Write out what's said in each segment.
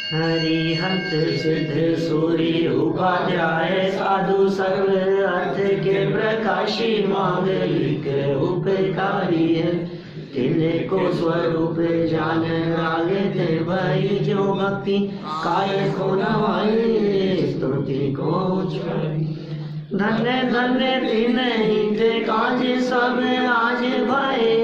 हरिहंत सिद्ध सूर्य उपाध्याय साधु सर्व अर्थ के प्रकाशी मांगलिक उपकारी है। तिनको स्वरूप जान रागते भई जो भक्ति काय को नवाई स्तुति को धन्य धन्य तिन ही काज सब आज भये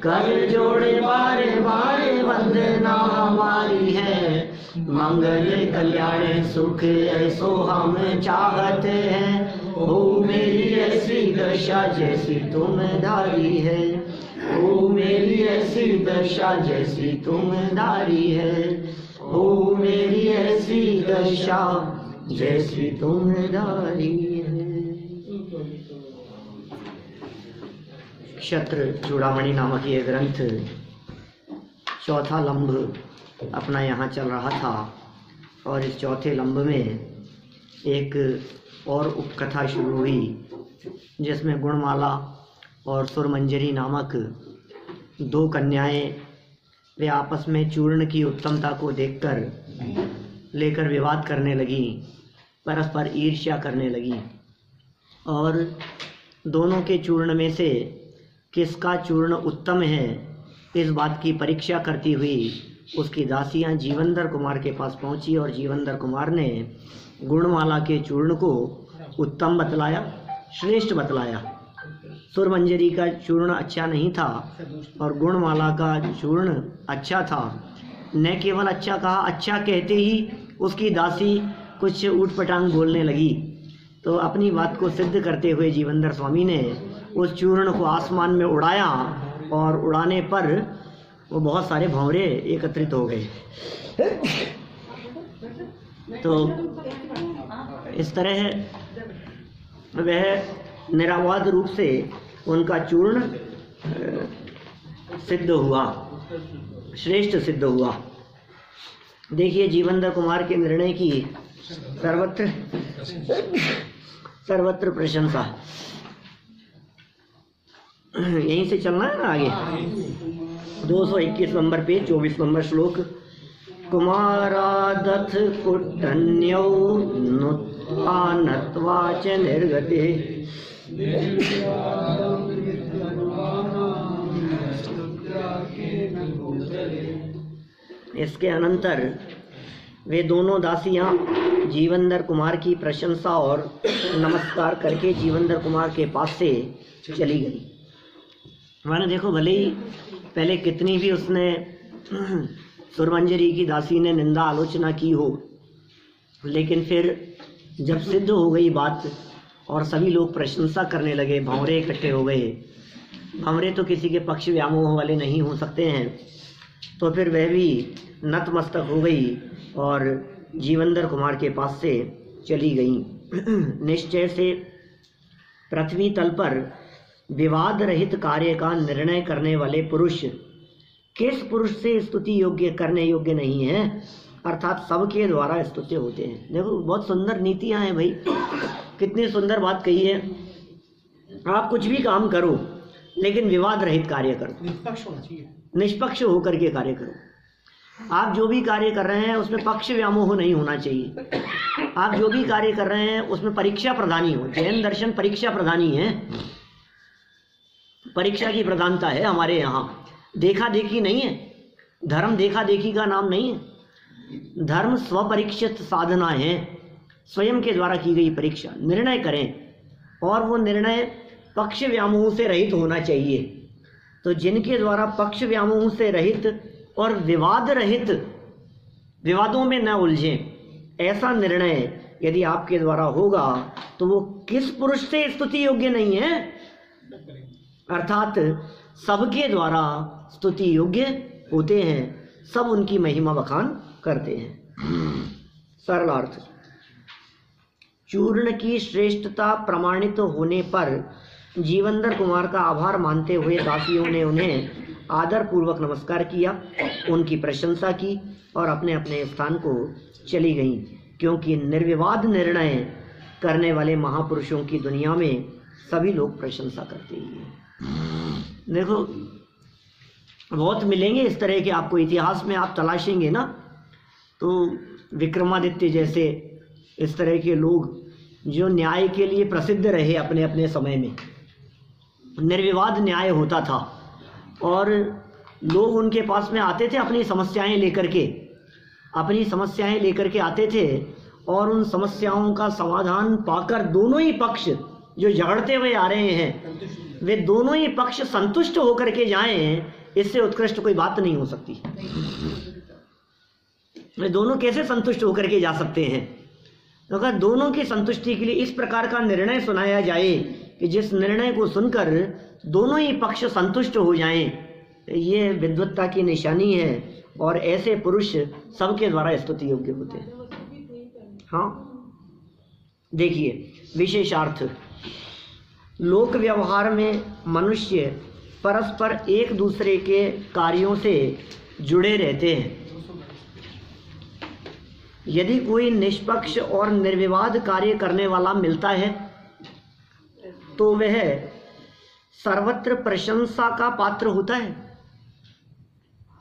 कर जोड़े बारे बारे वंदना हमारी है। मंगल कल्याण सुख ऐसो हम चाहते हैं। ओ मेरी ऐसी दशा जैसी तुम धारी है। ओ मेरी ऐसी दशा जैसी तुम धारी है। ओ मेरी ऐसी दशा जैसी तुम धारी है। क्षत्र चूड़ामणि नामक ये ग्रंथ चौथा लंब अपना यहाँ चल रहा था और इस चौथे लंब में एक और उपकथा शुरू हुई जिसमें गुणमाला और सुरमंजरी नामक दो कन्याएं वे आपस में चूर्ण की उत्तमता को देखकर लेकर विवाद करने लगी, परस्पर ईर्ष्या करने लगी और दोनों के चूर्ण में से किसका चूर्ण उत्तम है इस बात की परीक्षा करती हुई उसकी दासियां जीवंदर कुमार के पास पहुंची और जीवंदर कुमार ने गुणमाला के चूर्ण को उत्तम बतलाया, श्रेष्ठ बतलाया। सुरमंजरी का चूर्ण अच्छा नहीं था और गुणमाला का चूर्ण अच्छा था। न केवल अच्छा कहा, अच्छा कहते ही उसकी दासी कुछ ऊटपटांग बोलने लगी। तो अपनी बात को सिद्ध करते हुए जीवंदर स्वामी ने उस चूर्ण को आसमान में उड़ाया और उड़ाने पर वो बहुत सारे भंवरे एकत्रित हो गए। तो इस तरह वह निरावाद रूप से उनका चूर्ण सिद्ध हुआ, श्रेष्ठ सिद्ध हुआ। देखिए जीवंदर कुमार के निर्णय की सर्वत्र प्रशंसा। यहीं से चलना है ना आगे। 221 नंबर पेज 24 नंबर श्लोक। कुमारादथ कुटन्यौ नुत्पानत्वा च निर्गते इसके अनंतर वे दोनों दासियां जीवंदर कुमार की प्रशंसा और नमस्कार करके जीवंदर कुमार के पास से चली गई। मैंने देखो भले ही पहले कितनी भी उसने सुरमंजरी की दासी ने निंदा आलोचना की हो, लेकिन फिर जब सिद्ध हो गई बात और सभी लोग प्रशंसा करने लगे, भंवरे इकट्ठे हो गए। भंवरे तो किसी के पक्ष व्यामोह वाले नहीं हो सकते हैं, तो फिर वह भी नतमस्तक हो गई और जीवंदर कुमार के पास से चली गई। निश्चय से पृथ्वी तल पर विवाद रहित कार्य का निर्णय करने वाले पुरुष किस पुरुष से स्तुति योग्य करने योग्य नहीं है, अर्थात सबके द्वारा स्तुत्य होते हैं। देखो बहुत सुंदर नीतियां हैं भाई, कितनी सुंदर बात कही है। आप कुछ भी काम करो लेकिन विवाद रहित कार्य करो, निष्पक्ष होना चाहिए, निष्पक्ष होकर के कार्य करो। आप जो भी कार्य कर रहे हैं उसमें पक्ष व्यामोह नहीं होना चाहिए। आप जो भी कार्य कर रहे हैं उसमें परीक्षा प्रधानी हो। जैन दर्शन परीक्षा प्रधानी है, परीक्षा की प्रधानता है हमारे यहाँ। देखा देखी नहीं है, धर्म देखा देखी का नाम नहीं है। धर्म स्वपरीक्षित साधना है, स्वयं के द्वारा की गई परीक्षा। निर्णय करें और वो निर्णय पक्ष व्यामोह से रहित होना चाहिए। तो जिनके द्वारा पक्ष व्यामोह से रहित और विवाद रहित, विवादों में न उलझें, ऐसा निर्णय यदि आपके द्वारा होगा तो वो किस पुरुष से स्तुति योग्य नहीं है, अर्थात सबके द्वारा स्तुति योग्य होते हैं, सब उनकी महिमा बखान करते हैं। सरल अर्थ। चूर्ण की श्रेष्ठता प्रमाणित होने पर जीवंदर कुमार का आभार मानते हुए दासियों ने उन्हें आदर पूर्वक नमस्कार किया, उनकी प्रशंसा की और अपने अपने स्थान को चली गईं, क्योंकि निर्विवाद निर्णय करने वाले महापुरुषों की दुनिया में सभी लोग प्रशंसा करते ही हैं। देखो बहुत मिलेंगे इस तरह के, आपको इतिहास में आप तलाशेंगे ना तो विक्रमादित्य जैसे इस तरह के लोग जो न्याय के लिए प्रसिद्ध रहे अपने अपने समय में, निर्विवाद न्याय होता था और लोग उनके पास में आते थे अपनी समस्याएं लेकर के आते थे और उन समस्याओं का समाधान पाकर दोनों ही पक्ष जो झगड़ते हुए आ रहे हैं वे दोनों ही पक्ष संतुष्ट होकर के जाएं, इससे उत्कृष्ट कोई बात नहीं हो सकती। वे दोनों कैसे संतुष्ट होकर के जा सकते हैं? अगर दोनों की संतुष्टि के लिए इस प्रकार का निर्णय सुनाया जाए कि जिस निर्णय को सुनकर दोनों ही पक्ष संतुष्ट हो जाएं, ये विद्वत्ता की निशानी है और ऐसे पुरुष सबके द्वारा स्तुति योग्य होते हैं। हाँ, देखिए विशेषार्थ, लोक व्यवहार में मनुष्य परस्पर एक दूसरे के कार्यों से जुड़े रहते हैं। यदि कोई निष्पक्ष और निर्विवाद कार्य करने वाला मिलता है तो वह सर्वत्र प्रशंसा का पात्र होता है।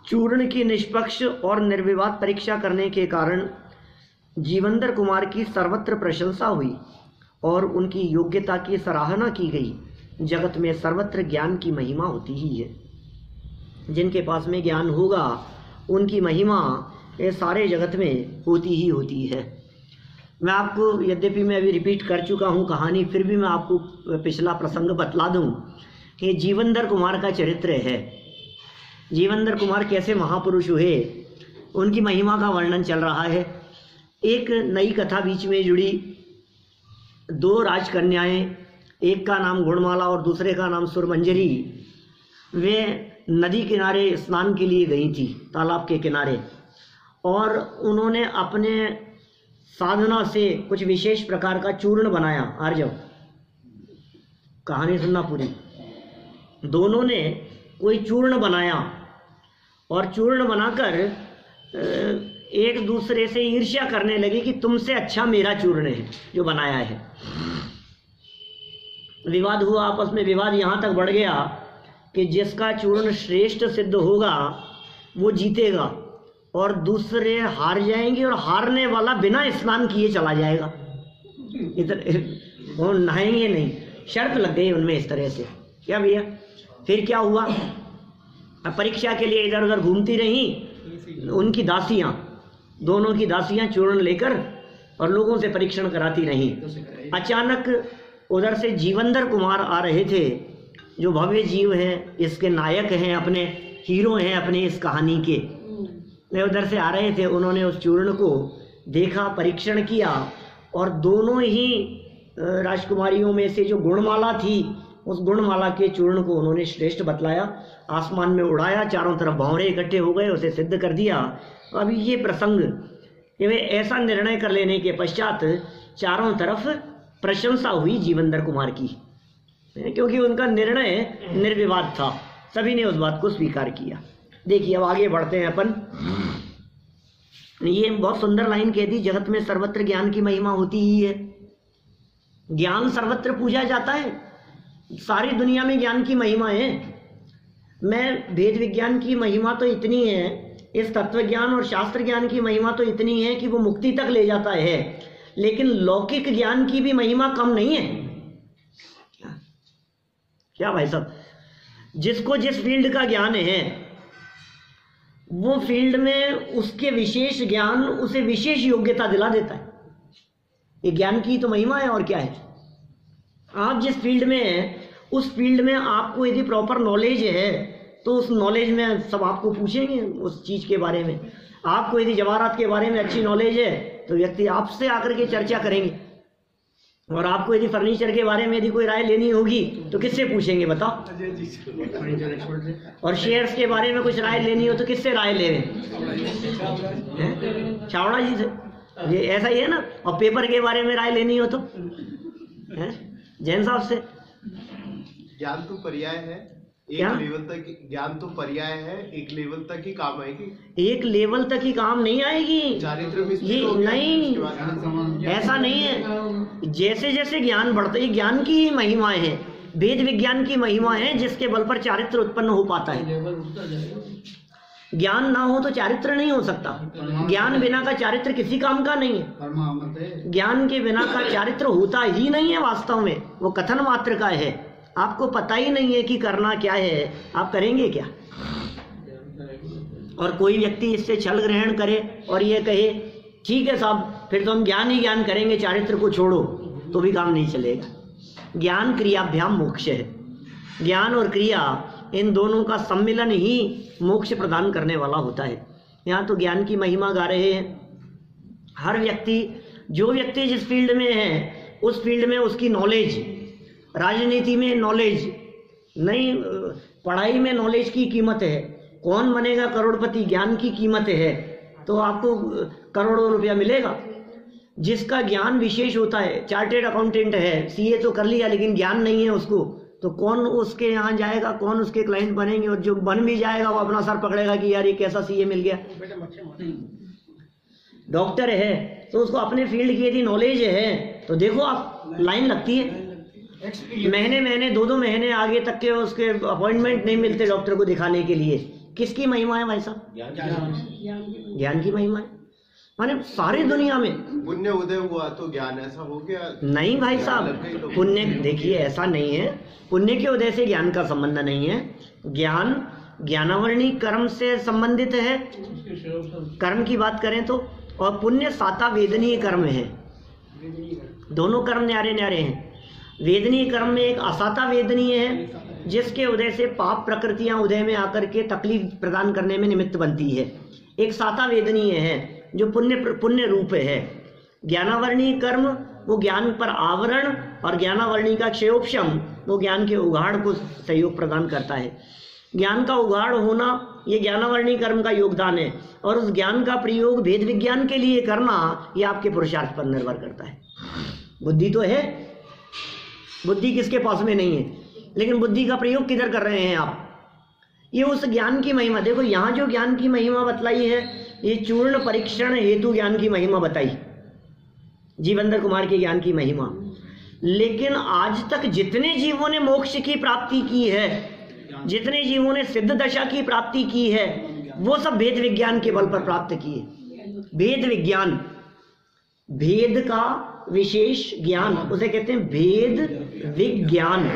चूर्ण की निष्पक्ष और निर्विवाद परीक्षा करने के कारण जीवंदर कुमार की सर्वत्र प्रशंसा हुई और उनकी योग्यता की सराहना की गई। जगत में सर्वत्र ज्ञान की महिमा होती ही है। जिनके पास में ज्ञान होगा उनकी महिमा ये सारे जगत में होती ही होती है। मैं आपको, यद्यपि मैं अभी रिपीट कर चुका हूँ कहानी, फिर भी मैं आपको पिछला प्रसंग बतला दूँ कि जीवंदर कुमार का चरित्र है। जीवंदर कुमार कैसे महापुरुष हुए, उनकी महिमा का वर्णन चल रहा है। एक नई कथा बीच में जुड़ी। दो राजकन्याएं, एक का नाम गुणमाला और दूसरे का नाम सुरमंजरी, वे नदी किनारे स्नान के लिए गई थी, तालाब के किनारे, और उन्होंने अपने साधना से कुछ विशेष प्रकार का चूर्ण बनाया। आर्जव, कहानी सुनना पूरी। दोनों ने कोई चूर्ण बनाया और चूर्ण बनाकर एक दूसरे से ईर्ष्या करने लगी कि तुमसे अच्छा मेरा चूर्ण है जो बनाया है। विवाद हुआ आपस में। विवाद यहाँ तक बढ़ गया कि जिसका चूर्ण श्रेष्ठ सिद्ध होगा वो जीतेगा और दूसरे हार जाएंगे और हारने वाला बिना स्नान किए चला जाएगा। इधर वो नहाएंगे नहीं, शर्त लग गई उनमें इस तरह से। क्या भैया, फिर क्या हुआ? परीक्षा के लिए इधर उधर घूमती रहीं उनकी दासियां, दोनों की दासियां चूर्ण लेकर और लोगों से परीक्षण कराती रहीं। अचानक उधर से जीवंदर कुमार आ रहे थे, जो भव्य जीव हैं, इसके नायक हैं, अपने हीरो हैं अपने इस कहानी के। वे उधर से आ रहे थे। उन्होंने उस चूर्ण को देखा, परीक्षण किया और दोनों ही राजकुमारियों में से जो गुणमाला थी, उस गुणमाला के चूर्ण को उन्होंने श्रेष्ठ बतलाया। आसमान में उड़ाया, चारों तरफ भंवरे इकट्ठे हो गए, उसे सिद्ध कर दिया। अभी ये प्रसंग, वे ऐसा निर्णय कर लेने के पश्चात चारों तरफ प्रशंसा हुई जीवंदर कुमार की, क्योंकि उनका निर्णय निर्विवाद था। सभी ने उस बात को स्वीकार किया। देखिए अब आगे बढ़ते हैं अपन। ये बहुत सुंदर लाइन कह दी, जगत में सर्वत्र ज्ञान की महिमा होती ही है। ज्ञान सर्वत्र पूजा जाता है, सारी दुनिया में ज्ञान की महिमा है। मैं वेद विज्ञान की महिमा तो इतनी है, इस तत्व ज्ञान और शास्त्र ज्ञान की महिमा तो इतनी है कि वो मुक्ति तक ले जाता है, लेकिन लौकिक ज्ञान की भी महिमा कम नहीं है। क्या भाई साहब, जिसको जिस फील्ड का ज्ञान है वो फील्ड में उसके विशेष ज्ञान उसे विशेष योग्यता दिला देता है। ये ज्ञान की तो महिमा है, और क्या है। आप जिस फील्ड में हैं उस फील्ड में आपको यदि प्रॉपर नॉलेज है तो उस नॉलेज में सब आपको पूछेंगे उस चीज़ के बारे में। आपको यदि जवाहरात के बारे में अच्छी नॉलेज है तो व्यक्ति आपसे आकर के चर्चा करेंगे, और आपको यदि फर्नीचर के बारे में यदि कोई राय लेनी होगी तो किससे पूछेंगे बताओ। और शेयर्स के बारे में कुछ राय लेनी हो तो किससे राय लेंगे? छावड़ा जी से। ये ऐसा ही है ना। और पेपर के बारे में राय लेनी हो तो जैन साहब से। ज्ञान तो पर्याय है, एक लेवल तक ज्ञान तो पर्याय है, एक लेवल तक ही काम आएगी। एक लेवल तक ही काम नहीं आएगी, चारित्र में ये नहीं, ऐसा नहीं है। जैसे जैसे ज्ञान बढ़ता है, ज्ञान की ही महिमाएं हैं, वेद विज्ञान की महिमा है, जिसके बल पर चारित्र उत्पन्न हो पाता है। ज्ञान ना हो तो चारित्र नहीं हो सकता। ज्ञान बिना का चारित्र किसी काम का नहीं है। ज्ञान के बिना का चारित्र होता ही नहीं है वास्तव में, वो कथन मात्र का है। आपको पता ही नहीं है कि करना क्या है, आप करेंगे क्या? और कोई व्यक्ति इससे छल ग्रहण करे और ये कहे ठीक है साहब फिर तो हम ज्ञान ही ज्ञान करेंगे, चारित्र को छोड़ो, तो भी काम नहीं चलेगा। ज्ञान क्रियाभ्याम मोक्ष है। ज्ञान और क्रिया इन दोनों का सम्मिलन ही मोक्ष प्रदान करने वाला होता है। यहाँ तो ज्ञान की महिमा गा रहे हैं। हर व्यक्ति, जो व्यक्ति जिस फील्ड में है उस फील्ड में उसकी नॉलेज, राजनीति में नॉलेज नहीं, पढ़ाई में नॉलेज की कीमत है। कौन बनेगा करोड़पति, ज्ञान की कीमत है, तो आपको करोड़ों रुपया मिलेगा। जिसका ज्ञान विशेष होता है, चार्टेड अकाउंटेंट है, सीए तो कर लिया लेकिन ज्ञान नहीं है उसको, तो कौन उसके यहाँ जाएगा, कौन उसके क्लाइंट बनेंगे? और जो बन भी जाएगा वो अपना सर पकड़ेगा कि यार ये कैसा सीए मिल गया। डॉक्टर है तो उसको अपने फील्ड की यदि नॉलेज है तो देखो आप लाइन लगती है, महीने महीने 2-2 महीने आगे तक के उसके अपॉइंटमेंट नहीं मिलते डॉक्टर को दिखाने के लिए। किसकी महिमा है भाई साहब? ज्ञान की महिमा है। माने सारी दुनिया में पुण्य उदय हुआ तो ज्ञान ऐसा हो गया? नहीं भाई साहब, पुण्य देखिए ऐसा नहीं है, पुण्य के उदय से ज्ञान का संबंध नहीं है। ज्ञान ज्ञानावरणी कर्म से संबंधित है, कर्म की बात करें तो, और पुण्य साता वेदनीय कर्म है। दोनों कर्म न्यारे न्यारे हैं। वेदनीय कर्म में एक असाता वेदनीय है जिसके उदय से पाप प्रकृतियां उदय में आकर के तकलीफ प्रदान करने में निमित्त बनती है। एक साता वेदनीय है जो पुण्य रूप है। ज्ञानावरणी कर्म वो ज्ञान पर आवरण, और ज्ञानावरणी का क्षयोपशम वो ज्ञान के उगाड़ को सहयोग प्रदान करता है। ज्ञान का उगाड़ होना ये ज्ञानावरणी कर्म का योगदान है, और उस ज्ञान का प्रयोग भेद विज्ञान के लिए करना ये आपके पुरुषार्थ पर निर्भर करता है। बुद्धि तो है, बुद्धि किसके पास में नहीं है, लेकिन बुद्धि का प्रयोग किधर कर रहे हैं आप? ये उस ज्ञान की महिमा। देखो यहाँ जो ज्ञान की महिमा बतलाई है, ये चूर्ण परीक्षण हेतु ज्ञान की महिमा बताई, जीवेंद्र कुमार के ज्ञान की महिमा। लेकिन आज तक जितने जीवों ने मोक्ष की प्राप्ति की है, जितने जीवों ने सिद्ध दशा की प्राप्ति की है, वो सब भेद विज्ञान के बल पर प्राप्त किए। भेद विज्ञान, भेद का विशेष ज्ञान, उसे कहते हैं भेद विज्ञान।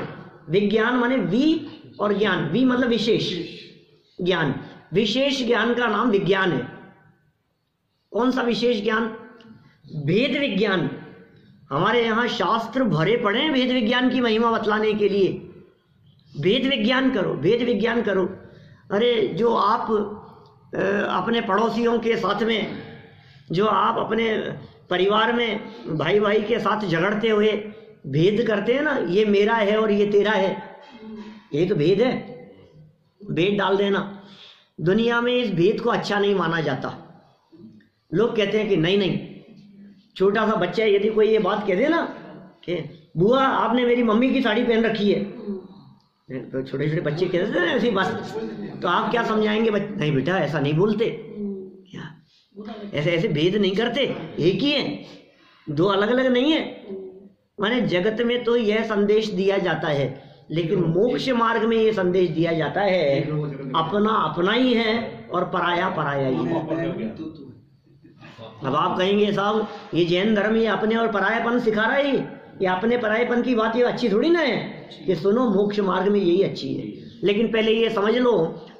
विज्ञान माने वी और ज्ञान, वी मतलब विशेष ज्ञान। विशेष ज्ञान का नाम विज्ञान है। कौन सा विशेष ज्ञान? भेद विज्ञान। हमारे यहाँ शास्त्र भरे पड़े हैं भेद विज्ञान की महिमा बतलाने के लिए। भेद विज्ञान करो, भेद विज्ञान करो। अरे जो आप अपने पड़ोसियों के साथ में, जो आप अपने परिवार में भाई भाई के साथ झगड़ते हुए भेद करते हैं ना, ये मेरा है और ये तेरा है, ये तो भेद है। भेद डाल देना। दुनिया में इस भेद को अच्छा नहीं माना जाता। लोग कहते हैं कि नहीं नहीं, छोटा सा बच्चा यदि कोई ये बात कह दे ना कि बुआ आपने मेरी मम्मी की साड़ी पहन रखी है, तो छोटे छोटे बच्चे कहते हैं ऐसी बात, तो आप क्या समझाएंगे? नहीं बेटा ऐसा नहीं बोलते, क्या ऐसे ऐसे भेद नहीं करते, एक ही है, दो अलग अलग नहीं है। माने जगत में तो यह संदेश दिया जाता है, लेकिन मोक्ष मार्ग में यह संदेश दिया जाता है अपना अपना ही है और पराया पराया ही है। अब आप कहेंगे साहब ये जैन धर्म ये अपने और परायापन सिखा रहा है, ये अपने परायापन की बात ये अच्छी थोड़ी ना है कि सुनो मोक्ष मार्ग में यही अच्छी है। लेकिन पहले ये समझ लो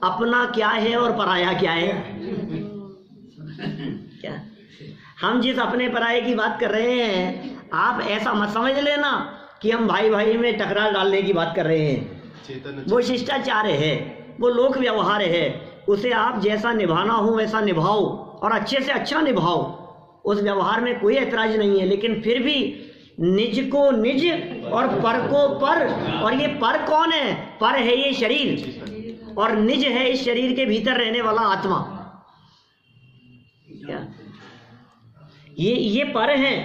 अपना क्या है और पराया क्या है। क्या हम जिस अपने पराये की बात कर रहे हैं, आप ऐसा मत समझ लेना कि हम भाई भाई में टकरार डालने की बात कर रहे हैं। वो शिष्टाचार है, वो लोक व्यवहार है, उसे आप जैसा निभाना हो वैसा निभाओ और अच्छे से अच्छा निभाओ। उस व्यवहार में कोई ऐतराज नहीं है, लेकिन फिर भी निज को निज और पर को पर। और ये पर कौन है? पर है ये शरीर, और निज है इस शरीर के भीतर रहने वाला आत्मा। क्या ये पर है?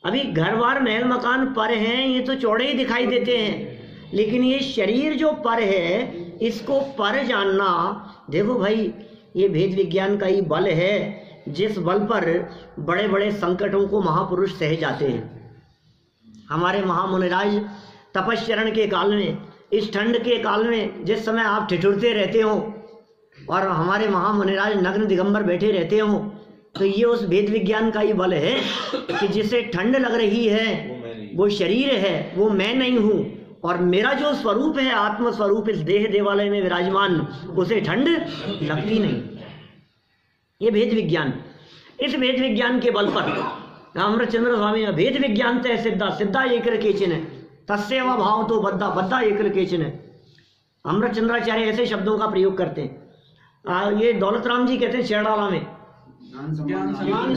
अभी घर बार महल मकान पर हैं, ये तो चौड़े ही दिखाई देते हैं, लेकिन ये शरीर जो पर है इसको पर जानना, देखो भाई ये भेद विज्ञान का ही बल है, जिस बल पर बड़े बड़े संकटों को महापुरुष सह जाते हैं। हमारे महामुनिराज तपश्चरण के काल में, इस ठंड के काल में, जिस समय आप ठिठुरते रहते हो, और हमारे महामुनिराज नग्न दिगंबर बैठे रहते हों, तो ये उस भेद विज्ञान का ही बल है कि जिसे ठंड लग रही है वो शरीर है, वो मैं नहीं हूँ, और मेरा जो स्वरूप है आत्म स्वरूप इस देह देवालय में विराजमान, उसे ठंड लगती नहीं। ये भेद विज्ञान, इस भेद विज्ञान के बल पर अमृतचंद्र स्वामी भेद विज्ञान तय सिद्धा, सिद्धा एकर केचन है, तस्सेवा भाव तो बद्धा, बद्धा एकर केचन है। अमृतचंद्राचार्य ऐसे शब्दों का प्रयोग करते हैं। ये दौलत राम जी कहते हैं शेरडाला में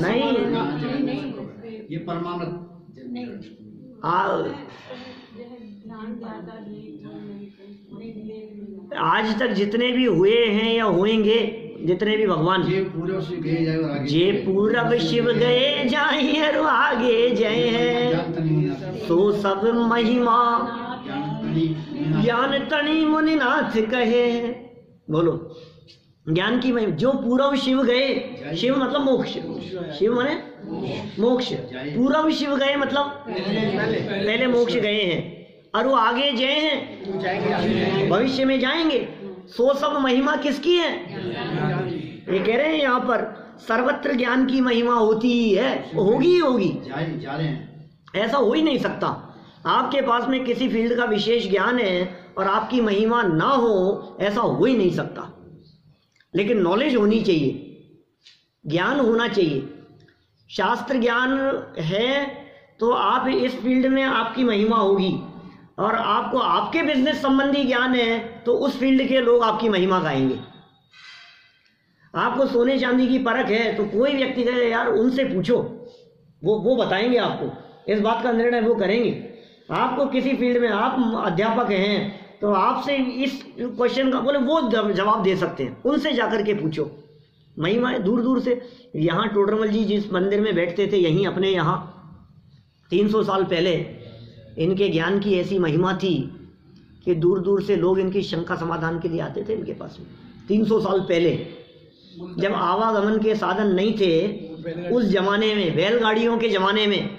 नहीं, ये परमानंद आज तक जितने भी हुए हैं या होंगे, जितने भी भगवान, जे पूरब शिव गए जाए और आगे जय है, सो सब महिमा ज्ञान तनी मुनिनाथ कहे। बोलो, ज्ञान की महिमा, जो पूरब शिव गए, शिव मतलब मोक्ष, शिव माने मोक्ष, पूरब शिव गए मतलब पहले मोक्ष गए हैं, और वो आगे जय हैं, भविष्य में जाएंगे। सो सब महिमा किसकी है? ये कह रहे हैं यहाँ पर सर्वत्र ज्ञान की महिमा होती ही है, होगी होगी, ऐसा हो ही नहीं सकता। आपके पास में किसी फील्ड का विशेष ज्ञान है और आपकी महिमा ना हो, ऐसा हो ही नहीं सकता। लेकिन नॉलेज होनी चाहिए, ज्ञान होना चाहिए। शास्त्र ज्ञान है तो आप इस फील्ड में आपकी महिमा होगी, और आपको आपके बिजनेस संबंधी ज्ञान है तो उस फील्ड के लोग आपकी महिमा गाएंगे। आपको सोने चांदी की परख है तो कोई व्यक्ति कहे यार उनसे पूछो, वो बताएंगे आपको, इस बात का निर्णय वो करेंगे। आपको किसी फील्ड में आप अध्यापक हैं तो आपसे इस क्वेश्चन का बोले वो जवाब दे सकते हैं, उनसे जाकर के पूछो। महिमा दूर दूर से, यहाँ टोडरमल जी जिस मंदिर में बैठते थे, यहीं अपने यहाँ 300 साल पहले इनके ज्ञान की ऐसी महिमा थी कि दूर दूर से लोग इनकी शंका समाधान के लिए आते थे इनके पास में। 300 साल पहले जब आवागमन के साधन नहीं थे, उस जमाने में, बैलगाड़ियों के जमाने में,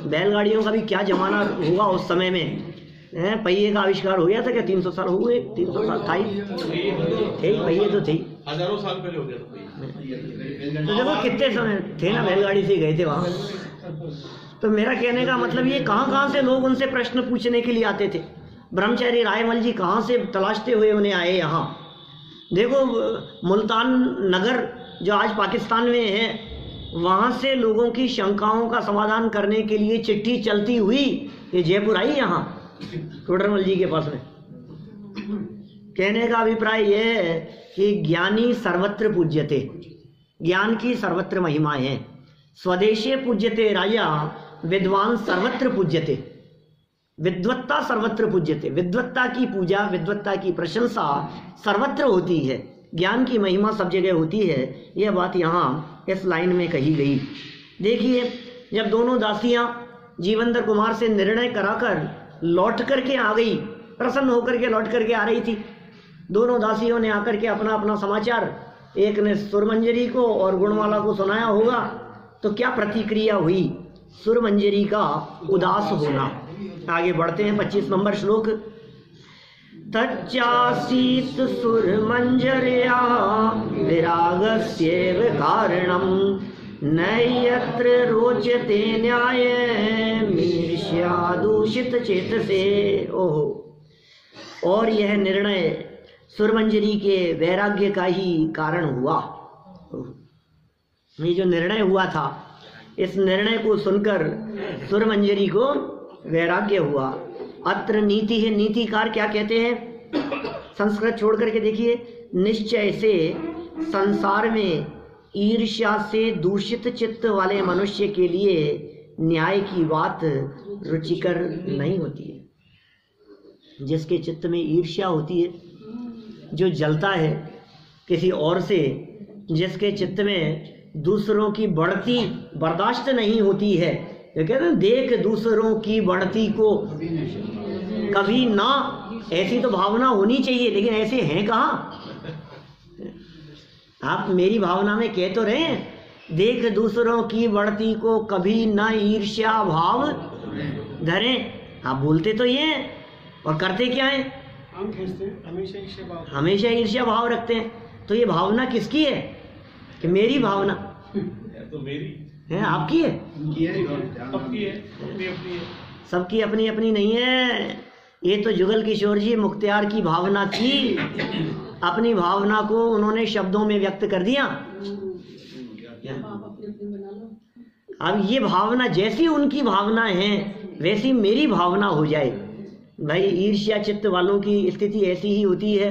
बैलगाड़ियों का भी क्या जमाना हुआ उस समय में, पहिए का आविष्कार हो गया था क्या? 300 साल हो गए, 300 साल था ही, पहिए तो थे, हजारों साल पहले हो गया था। तो देखो कितने समय थे ना, बैलगाड़ी से गए थे वहाँ। तो मेरा कहने का मतलब ये कहाँ से लोग उनसे प्रश्न पूछने के लिए आते थे। ब्रह्मचारी रायमल जी कहाँ से तलाशते हुए उन्हें आए यहाँ। देखो मुल्तान नगर जो आज पाकिस्तान में है, वहाँ से लोगों की शंकाओं का समाधान करने के लिए चिट्ठी चलती हुई ये जयपुर आई यहाँ टोडरमल जी के पास में। कहने का अभिप्राय यह है कि ज्ञानी सर्वत्र पूज्यते, ज्ञान की सर्वत्र महिमा है। स्वदेशे पूज्यते राजा, विद्वान सर्वत्र पूज्यते, विद्वत्ता सर्वत्र पूज्यते। विद्वत्ता की पूजा, विद्वत्ता की प्रशंसा सर्वत्र होती है, ज्ञान की महिमा सब जगह होती है। यह बात यहाँ इस लाइन में कही गई। देखिए, जब दोनों दासियां जीवेंद्र कुमार से निर्णय कराकर लौट करके आ गई, प्रसन्न होकर के लौट करके आ रही थी, दोनों दासियों ने आकर के अपना अपना समाचार, एक ने सुरमंजरी को और गुणमाला को सुनाया होगा, तो क्या प्रतिक्रिया हुई? सुरमंजरी का उदास होना। आगे बढ़ते हैं 25 नंबर श्लोक। तच्चासीत सुरमंजर्या विरागस्यैव कारणम् नयत्र रोचते न्याय मीर्ष्या दूषित चेतसे। ओहो, और यह निर्णय सुरमंजरी के वैराग्य का ही कारण हुआ। ये जो निर्णय हुआ था, इस निर्णय को सुनकर सुरमंजरी को वैराग्य हुआ। अत्र नीति है, नीतिकार क्या कहते हैं? संस्कृत छोड़ करके देखिए। निश्चय से संसार में ईर्ष्या से दूषित चित्त वाले मनुष्य के लिए न्याय की बात रुचिकर नहीं होती है। जिसके चित्त में ईर्ष्या होती है, जो जलता है किसी और से, जिसके चित्त में दूसरों की बढ़ती बर्दाश्त नहीं होती है, ये कहते हैं देख दूसरों की बढ़ती को कभी ना, ऐसी तो भावना होनी चाहिए, लेकिन ऐसे हैं कहाँ? आप मेरी भावना में कह तो रहे हैं, देख दूसरों की बढ़ती को कभी ना ईर्ष्या भाव धरें। आप बोलते तो ये हैं और करते क्या है? हमेशा ईर्ष्या भाव हमेशा ईर्ष्या भाव रखते हैं। तो ये भावना किसकी है? कि मेरी भावना तो मेरी है, आपकी है, सबकी है, अपनी अपनी है। सबकी अपनी अपनी नहीं है। ये तो जुगल किशोर जी मुख्तियार की भावना थी, अपनी भावना को उन्होंने शब्दों में व्यक्त कर दिया। अब ये भावना जैसी उनकी भावना है वैसी मेरी भावना हो जाए। भाई ईर्ष्या चित्त वालों की स्थिति ऐसी ही होती है,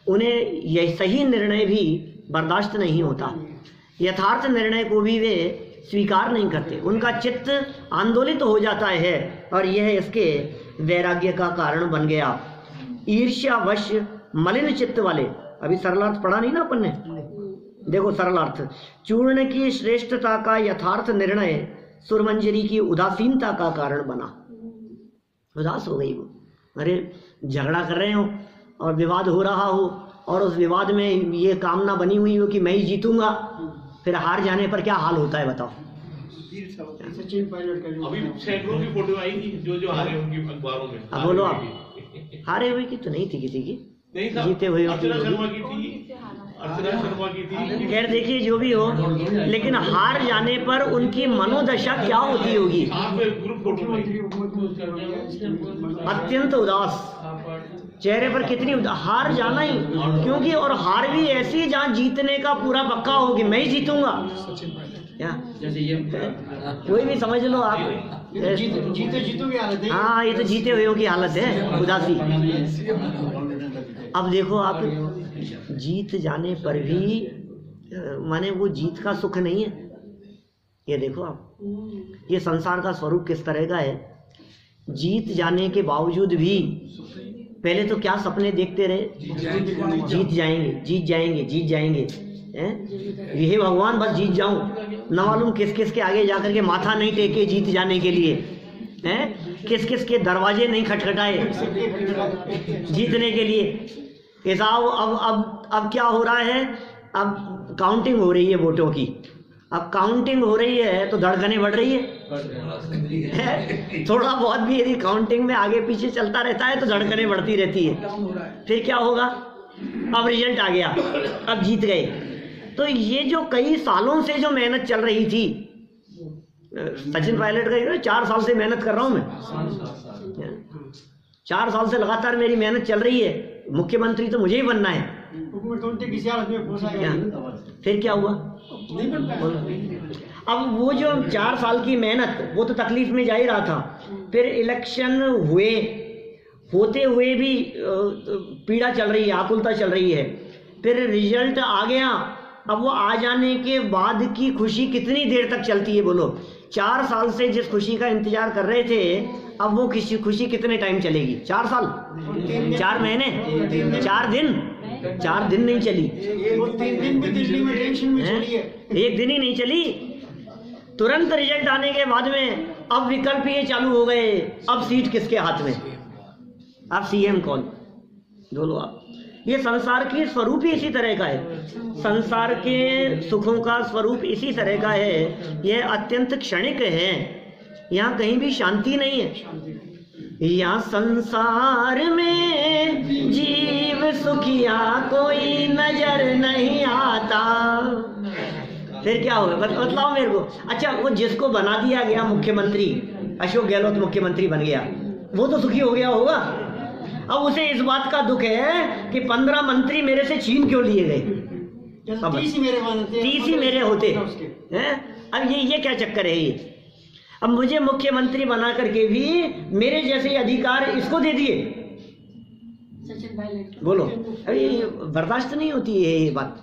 उन्हें यह सही निर्णय भी बर्दाश्त नहीं होता, यथार्थ निर्णय को भी वे स्वीकार नहीं करते, उनका चित्त आंदोलित हो जाता है और यह इसके वैराग्य का कारण बन गया। ईर्ष्यावश मलिन चित्त वाले, अभी सरलार्थ पढ़ा नहीं ना अपन ने, देखो सरलार्थ, चूर्ण की श्रेष्ठता का यथार्थ निर्णय सुरमंजरी की उदासीनता का कारण बना। उदास हो गई वो, अरे झगड़ा कर रहे हो और विवाद हो रहा हो और उस विवाद में ये कामना बनी हुई हो कि मैं ही जीतूंगा, फिर हार जाने पर क्या हाल होता है बताओ। सचिन पायलट का अभी सैकड़ों की फोटो आई थी जो हारे उनकी अखबारों में। अब बोलो आप, हारे हुए की तो नहीं थी किसी की, जीते हुए अर्चना शर्मा की थी, अर्चना शर्मा की थी। खैर देखिए जो भी हो, लेकिन हार जाने पर उनकी मनोदशा क्या होती होगी? ग्रुप फोटो अत्यंत उदास, चेहरे पर कितनी हार जाना ही, क्योंकि और हार भी ऐसी जहाँ जीतने का पूरा पक्का हो कि मैं ही जीतूंगा। क्या जैसे ये कोई भी समझ लो आप, जीते जीतो की हालत है। हाँ ये तो जीते हुए की हालत है, उदासी। अब देखो आप, जीत जाने पर भी माने वो जीत का सुख नहीं है। ये देखो आप, ये संसार का स्वरूप किस तरह का है। जीत जाने के बावजूद भी पहले तो क्या सपने देखते रहे, जीत जाएंगे जीत जाएंगे जीत जाएंगे, ये भगवान बस जीत जाऊं, न मालूम किस किस के आगे जाकर के माथा नहीं टेके जीत जाने के लिए, हैं किस किस के दरवाजे नहीं खटखटाए जीतने के लिए। कि साहब अब क्या हो रहा है, अब काउंटिंग हो रही है वोटों की, अब काउंटिंग हो रही है तो धड़कनें बढ़ रही है। थोड़ा बहुत भी यदि काउंटिंग में आगे पीछे चलता रहता है तो धड़कनें बढ़ती रहती है। फिर क्या होगा, अब रिजल्ट आ गया, अब जीत गए। तो ये जो कई सालों से जो मेहनत चल रही थी, सचिन पायलट का 4 साल से मेहनत कर रहा हूं मैं, 4 साल से लगातार मेरी मेहनत चल रही है, मुख्यमंत्री तो मुझे ही बनना है। फिर क्या हुआ? अब वो जो 4 साल की मेहनत, वो तो तकलीफ में जा ही रहा था, फिर इलेक्शन हुए, होते हुए भी पीड़ा चल रही है, आकुलता चल रही है, फिर रिजल्ट आ गया। अब वो आ जाने के बाद की खुशी कितनी देर तक चलती है बोलो? 4 साल से जिस खुशी का इंतजार कर रहे थे, अब वो खुशी कितने टाइम चलेगी? 4 साल, 4 महीने, 4 दिन, 4 दिन नहीं चली, 3 दिन भी दिल्ली में टेंशन में चली है, 1 दिन ही नहीं चली। तुरंत रिजल्ट आने के बाद में अब विकल्प ये चालू हो गए, अब सीट किसके हाथ में, अब सीएम कौन, बोलो आप। ये संसार के स्वरूप ही इसी तरह का है, संसार के सुखों का स्वरूप इसी तरह का है। यह अत्यंत क्षणिक है, यहाँ कहीं भी शांति नहीं है। यहाँ संसार में जीव सुखिया कोई नजर नहीं आता। फिर क्या होगा बतलाओ मेरे को। अच्छा, वो जिसको बना दिया गया मुख्यमंत्री, अशोक गहलोत मुख्यमंत्री बन गया, वो तो सुखी हो गया होगा। अब उसे इस बात का दुख है कि 15 मंत्री मेरे से छीन क्यों लिए गए, 30 ही मेरे होते हैं। अब ये क्या चक्कर है ये? अब मुझे मुख्यमंत्री बना करके भी मेरे जैसे अधिकार इसको दे दिए, बोलो। अरे बर्दाश्त नहीं होती है ये बात।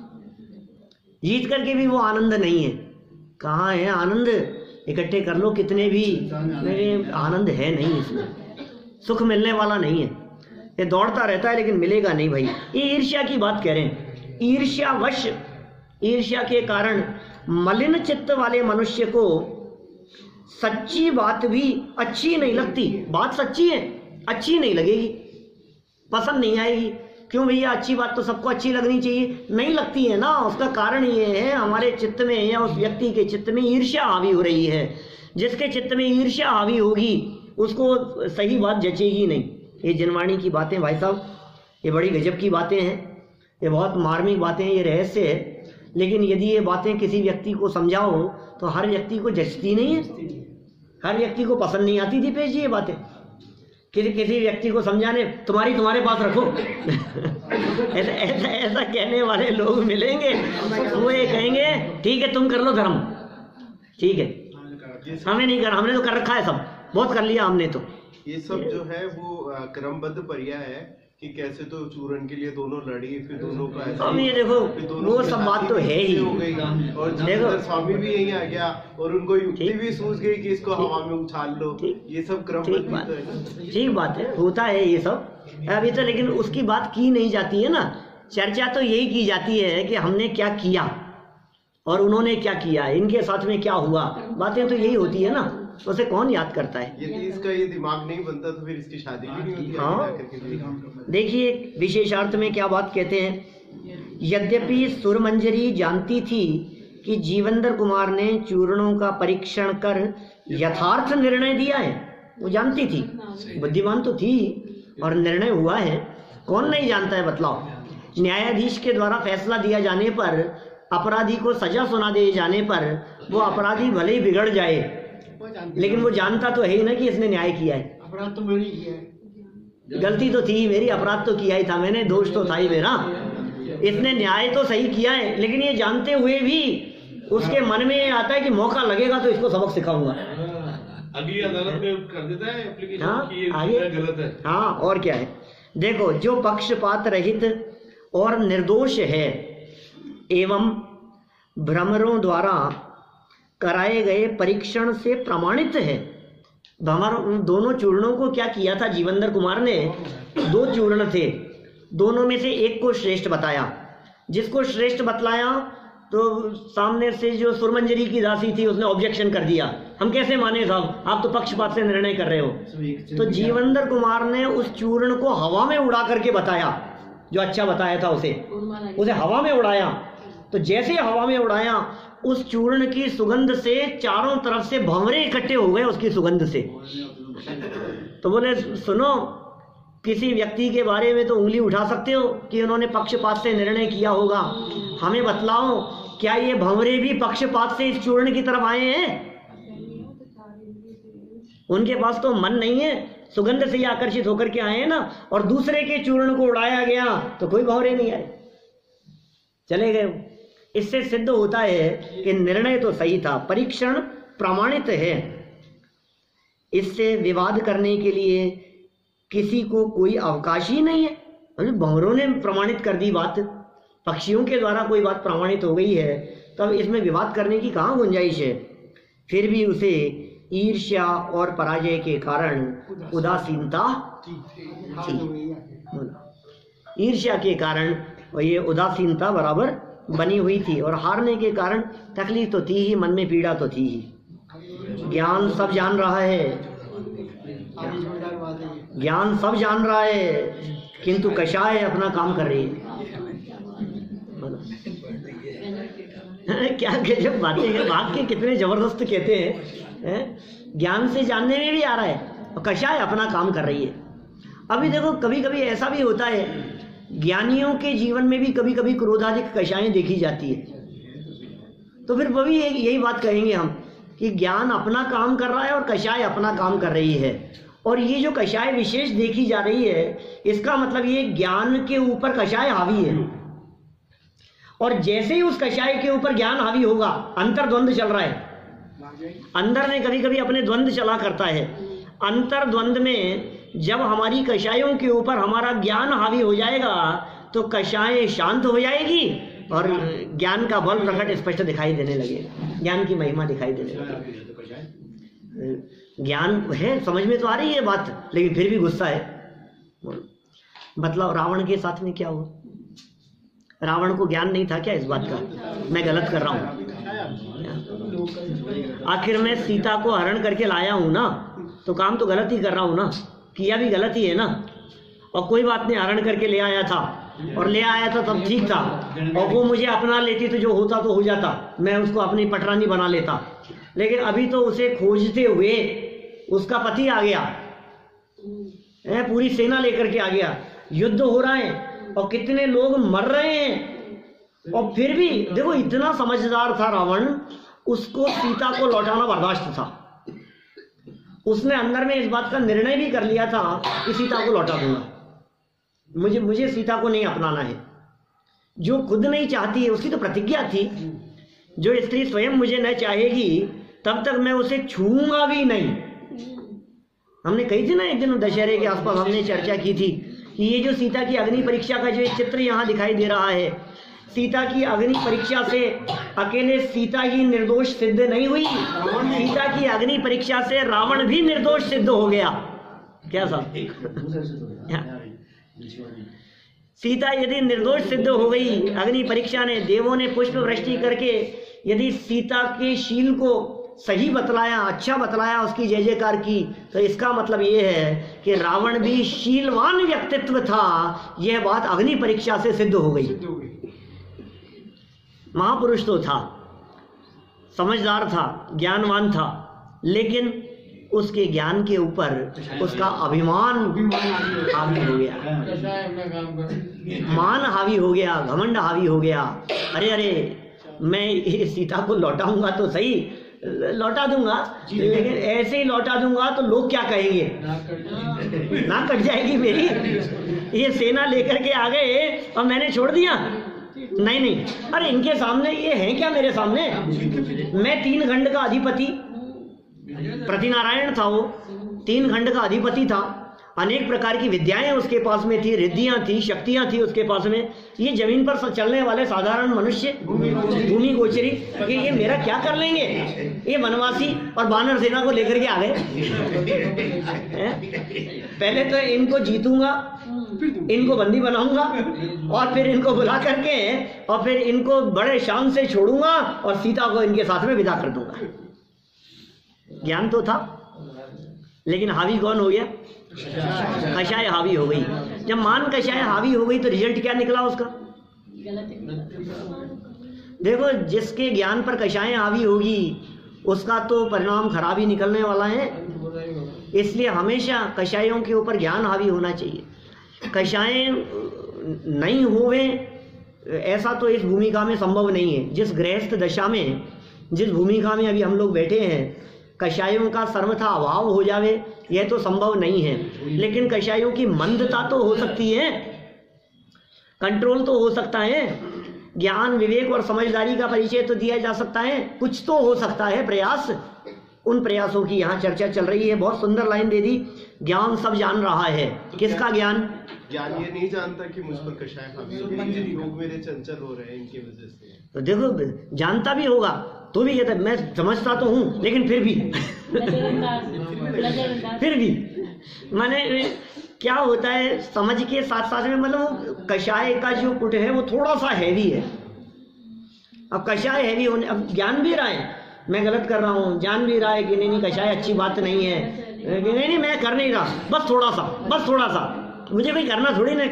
जीत करके भी वो आनंद नहीं है। कहाँ है आनंद? इकट्ठे कर लो कितने भी, मेरे आनंद है नहीं, इसमें सुख मिलने वाला नहीं है। ये दौड़ता रहता है लेकिन मिलेगा नहीं भाई। ये ईर्ष्या की बात कह रहे हैं। ईर्ष्यावश, ईर्ष्या के कारण मलिन चित्त वाले मनुष्य को सच्ची बात भी अच्छी नहीं लगती। बात सच्ची है, अच्छी नहीं लगेगी, पसंद नहीं आएगी। क्यों भैया? अच्छी बात तो सबको अच्छी लगनी चाहिए, नहीं लगती है ना। उसका कारण ये है, हमारे चित्त में या उस व्यक्ति के चित्त में ईर्ष्या हावी हो रही है। जिसके चित्त में ईर्ष्या हावी होगी उसको सही बात जचेगी नहीं। ये जनवाणी की बातें भाई साहब, ये बड़ी गजब की बातें हैं। ये बहुत मार्मिक बातें, ये रहस्य है, लेकिन यदि ये बातें किसी व्यक्ति को समझाओ तो हर व्यक्ति को जचती नहीं है, हर व्यक्ति को पसंद नहीं आती दीपेश जी ये बातें। किसी व्यक्ति को समझाने तुम्हारे पास रखो ऐसा कहने वाले लोग मिलेंगे, वो ये कहेंगे ठीक है तुम कर लो धर्म, ठीक है, हमें नहीं करना, हमने तो कर रखा है, सब बहुत कर लिया हमने तो। ये सब जो है वो क्रमबद्ध पर्याय है कि कैसे तो चूरन के लिए दोनों लड़ी, फिर दोनों का ऐसा, अब ये देखो वो सब बात तो है ही, हो गई और देखो स्वामी भी यहीं आ गया और उनको युक्ति भी सूझ गई कि इसको हवा में उछाल लो, ये सब क्रमबद्ध। ठीक बात है, होता है ये सब अभी तो, लेकिन उसकी बात की नहीं जाती है ना। चर्चा तो यही की जाती है कि हमने क्या किया और उन्होंने क्या किया, इनके साथ में क्या हुआ, बातें तो यही होती है ना, उसे कौन याद करता है। यदि इसका ये दिमाग नहीं बनता तो फिर इसकी शादी भी नहीं होती। हाँ देखिए विशेषार्थ में क्या बात कहते हैं, यद्यपि सुरमंजरी जानती थी कि जीवंदर कुमार ने चूर्णों का परीक्षण कर यथार्थ निर्णय दिया है, वो जानती थी, बुद्धिमान तो थी और निर्णय हुआ है, कौन नहीं जानता है बतलाओ। न्यायाधीश के द्वारा फैसला दिया जाने पर, अपराधी को सजा सुना दिए जाने पर वो अपराधी भले ही बिगड़ जाए, लेकिन वो जानता तो है ही ना कि इसने न्याय किया है। अपराध तो मैंने किया है, गलती तो थी मेरी, अपराध तो किया ही था मैंने, दोष तो था ही मेरा, इसने न्याय तो सही किया है, लेकिन ये जानते हुए भी उसके मन में ये आता है कि मौका लगेगा तो इसको सबक सिखाऊंगा। अगली अदालत में कर देता है एप्लीकेशन। हाँ, कि ये आगे गलत है। हाँ और क्या है, देखो जो पक्षपात रहित और निर्दोष है एवं भ्रमरों द्वारा कराए गए परीक्षण से प्रमाणित है। भ्रमर दोनों चूर्णों को क्या किया था जीवंदर कुमार ने, दो चूर्ण थे, दोनों में से एक को श्रेष्ठ बताया, जिसको श्रेष्ठ बतलाया तो सामने से जो सुरमंजरी की दासी थी उसने ऑब्जेक्शन कर दिया, हम कैसे माने साहब, आप तो पक्षपात से निर्णय कर रहे हो। तो जीवंदर कुमार ने उस चूर्ण को हवा में उड़ा करके बताया, जो अच्छा बताया था उसे हवा में उड़ाया, तो जैसे हवा में उड़ाया उस चूर्ण की सुगंध से चारों तरफ से भंवरे इकट्ठे हो गए उसकी सुगंध से। तो बोले सुनो, किसी व्यक्ति के बारे में तो उंगली उठा सकते हो कि उन्होंने पक्षपात से निर्णय किया होगा, हमें बतलाओ क्या ये भंवरे भी पक्षपात से इस चूर्ण की तरफ आए हैं? उनके पास तो मन नहीं है, सुगंध से ही आकर्षित होकर के आए हैं ना, और दूसरे के चूर्ण को उड़ाया गया तो कोई भंवरे नहीं आए, चले गए। इससे सिद्ध होता है कि निर्णय तो सही था, परीक्षण प्रमाणित है, इससे विवाद करने के लिए किसी को कोई अवकाश ही नहीं है। भंवरों ने प्रमाणित कर दी बात, पक्षियों के द्वारा कोई बात प्रमाणित हो गई है, तब इसमें विवाद करने की कहाँ गुंजाइश है। फिर भी उसे ईर्ष्या और पराजय के कारण उदासीनता थी, ईर्ष्या के कारण ये उदासीनता बराबर बनी हुई थी, और हारने के कारण तकलीफ तो थी ही, मन में पीड़ा तो थी ही। ज्ञान सब जान रहा है, ज्ञान सब जान रहा है, किंतु कषाय अपना काम कर रही है। क्या गजब बातें हैं, बात के कितने जबरदस्त कहते हैं, ज्ञान से जानने में भी आ रहा है और कषाय अपना काम कर रही है। अभी देखो कभी कभी ऐसा भी होता है, ज्ञानियों के जीवन में भी कभी कभी क्रोधाधिक कषायें देखी जाती है, तो फिर वो भी यही बात कहेंगे हम कि ज्ञान अपना काम कर रहा है और कषाय अपना काम कर रही है। और ये जो कषाय विशेष देखी जा रही है, इसका मतलब ये ज्ञान के ऊपर कषाय हावी है, और जैसे ही उस कषाय के ऊपर ज्ञान हावी होगा, अंतर्द्वंद चल रहा है, अंदर में कभी कभी अपने द्वंद चला करता है, अंतर्द्वंद में जब हमारी कषायों के ऊपर हमारा ज्ञान हावी हो जाएगा तो कषाय शांत हो जाएगी और ज्ञान का बल प्रकट स्पष्ट दिखाई देने लगेगा, ज्ञान की महिमा दिखाई देने लगेगी। ज्ञान है, समझ में तो आ रही है बात, लेकिन फिर भी गुस्सा है। मतलब रावण के साथ में क्या हुआ, रावण को ज्ञान नहीं था क्या इस बात का, मैं गलत कर रहा हूँ, आखिर मैं सीता को हरण करके लाया हूं ना, तो काम तो गलत ही कर रहा हूं ना, किया भी गलत ही है ना। और कोई बात नहीं, हरण करके ले आया था, और ले आया था तब ठीक था, और वो मुझे अपना लेती तो जो होता तो हो जाता, मैं उसको अपनी पटरानी बना लेता, लेकिन अभी तो उसे खोजते हुए उसका पति आ गया, पूरी सेना लेकर के आ गया, युद्ध हो रहा है, और कितने लोग मर रहे हैं, और फिर भी देखो इतना समझदार था रावण, उसको सीता को लौटाना बर्दाश्त था। उसने अंदर में इस बात का निर्णय भी कर लिया था कि सीता को लौटा दूंगा, मुझे सीता को नहीं अपनाना है। जो खुद नहीं चाहती है उसकी तो प्रतिज्ञा थी, जो स्त्री स्वयं मुझे न चाहेगी तब तक मैं उसे छूऊंगा भी नहीं। हमने कही थी ना एक दिन दशहरे के आसपास हमने चर्चा की थी कि ये जो सीता की अग्नि परीक्षा का जो चित्र यहाँ दिखाई दे रहा है, सीता की अग्नि परीक्षा से अकेले सीता ही निर्दोष सिद्ध नहीं हुई, सीता की अग्नि परीक्षा से रावण भी निर्दोष सिद्ध हो गया। क्या साहब? सीता यदि निर्दोष सिद्ध हो गई अग्नि परीक्षा ने, देवों ने पुष्प वृष्टि करके यदि सीता के शील को सही बतलाया, अच्छा बतलाया, उसकी जय जयकार की, तो इसका मतलब ये है कि रावण भी शीलवान व्यक्तित्व था। यह बात अग्नि परीक्षा से सिद्ध हो गई। महापुरुष तो था, समझदार था, ज्ञानवान था, लेकिन उसके ज्ञान के ऊपर उसका अभिमान हावी हो गया, मान हावी हो गया, घमंड हावी हो गया। अरे मैं सीता को लौटाऊंगा तो सही, लौटा दूंगा, लेकिन ऐसे ही लौटा दूंगा तो लोग क्या कहेंगे, ना कट जाएगी मेरी। ये सेना लेकर के आ गए और मैंने छोड़ दिया, नहीं, अरे इनके सामने ये है क्या, मेरे सामने मैं 3 खंड का अधिपति, प्रतिनारायण था वो, 3 खंड का अधिपति था, अनेक प्रकार की विद्याएं उसके पास में थी, रिद्धियां थी, शक्तियां थी उसके पास में। ये जमीन पर चलने वाले साधारण मनुष्य, भूमि गोचरी, ये मेरा क्या कर लेंगे? ये वनवासी और वानर सेना को लेकर के आ गए। पहले तो इनको जीतूंगा, इनको बंदी बनाऊंगा, और फिर इनको बुला करके और फिर इनको बड़े शान से छोड़ूंगा और सीता को इनके साथ में विदा कर दूंगा। ज्ञान तो था, लेकिन हावी कौन हो गया? कषाय हावी हो गई। जब मान कषाय हावी हो गई तो रिजल्ट क्या निकला उसका? देखो, जिसके ज्ञान पर कषाय हावी होगी उसका तो परिणाम खराब ही निकलने वाला है। इसलिए हमेशा कषायों के ऊपर ज्ञान हावी होना चाहिए। कषाय नहीं होवे ऐसा तो इस भूमिका में संभव नहीं है। जिस गृहस्थ दशा में, जिस भूमिका में अभी हम लोग बैठे हैं, कषायों का सर्वथा अभाव हो जावे यह तो संभव नहीं है। लेकिन कषायों की मंदता तो हो सकती है, कंट्रोल तो हो सकता है, ज्ञान विवेक और समझदारी का परिचय तो दिया जा सकता है, कुछ तो हो सकता है प्रयास। उन प्रयासों की यहाँ चर्चा चल रही है। बहुत सुंदर लाइन दे दी, ज्ञान सब जान रहा है। किसका ज्ञान? ज्ञान ये नहीं जानता कि मुझ पर कषाय हावी हो गई, लोग मेरे चंचल हो रहे हैं इनकी वजह से। तो देखो, जानता भी होगा तो भी कहता मैं समझता तो हूँ, लेकिन फिर भी माने क्या होता है, समझ के साथ साथ में मतलब कषाय का जो पुट है वो थोड़ा सा हैवी है। अब कषाय हैवी होने, अब ज्ञान भी रहा है मैं गलत कर रहा हूँ, जान भी रहा है कि नहीं कषाय अच्छी बात नहीं है, नहीं मैं कर नहीं रहा, बस थोड़ा सा मुझे भी करना थोड़ी ना,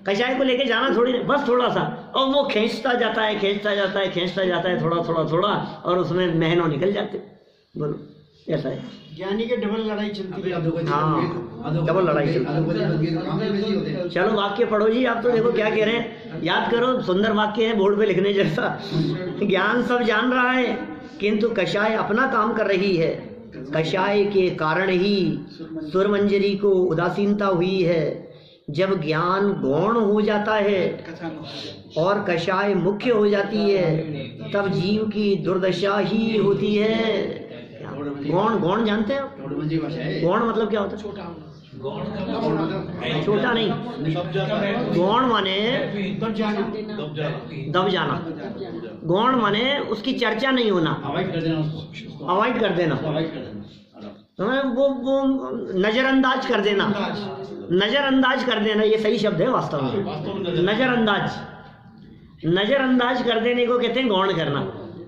कषाय को लेके जाना थोड़ी ना, बस थोड़ा सा, और वो खींचता जाता है थोड़ा, और उसमें महीनों निकल जाते। बोलो, ऐसा है। ज्ञानी के डबल लड़ाई चलती है। हाँ, डबल लड़ाई चलती है। चलो वाक्य पढ़ो जी, आप तो देखो क्या कह रहे हैं, याद करो, सुंदर वाक्य है बोर्ड पे लिखने जैसा। ज्ञान सब जान रहा है किंतु कषाय अपना काम कर रही है। कषाय के कारण ही सुरमंजरी को उदासीनता हुई है। जब ज्ञान गौण हो जाता है और कषाय मुख्य हो जाती है तब जीव की दुर्दशा ही होती है। गौण जानते हैं? गौण मतलब क्या होता है? छोटा नहीं, गौण माने दब जाना, गौण माने उसकी चर्चा नहीं होना, अवॉइड कर देना, वो नजरअंदाज कर देना, नजरअंदाज कर देना, ये सही शब्द है वास्तव में। नजरअंदाज कर देने को कहते हैं गौण करना।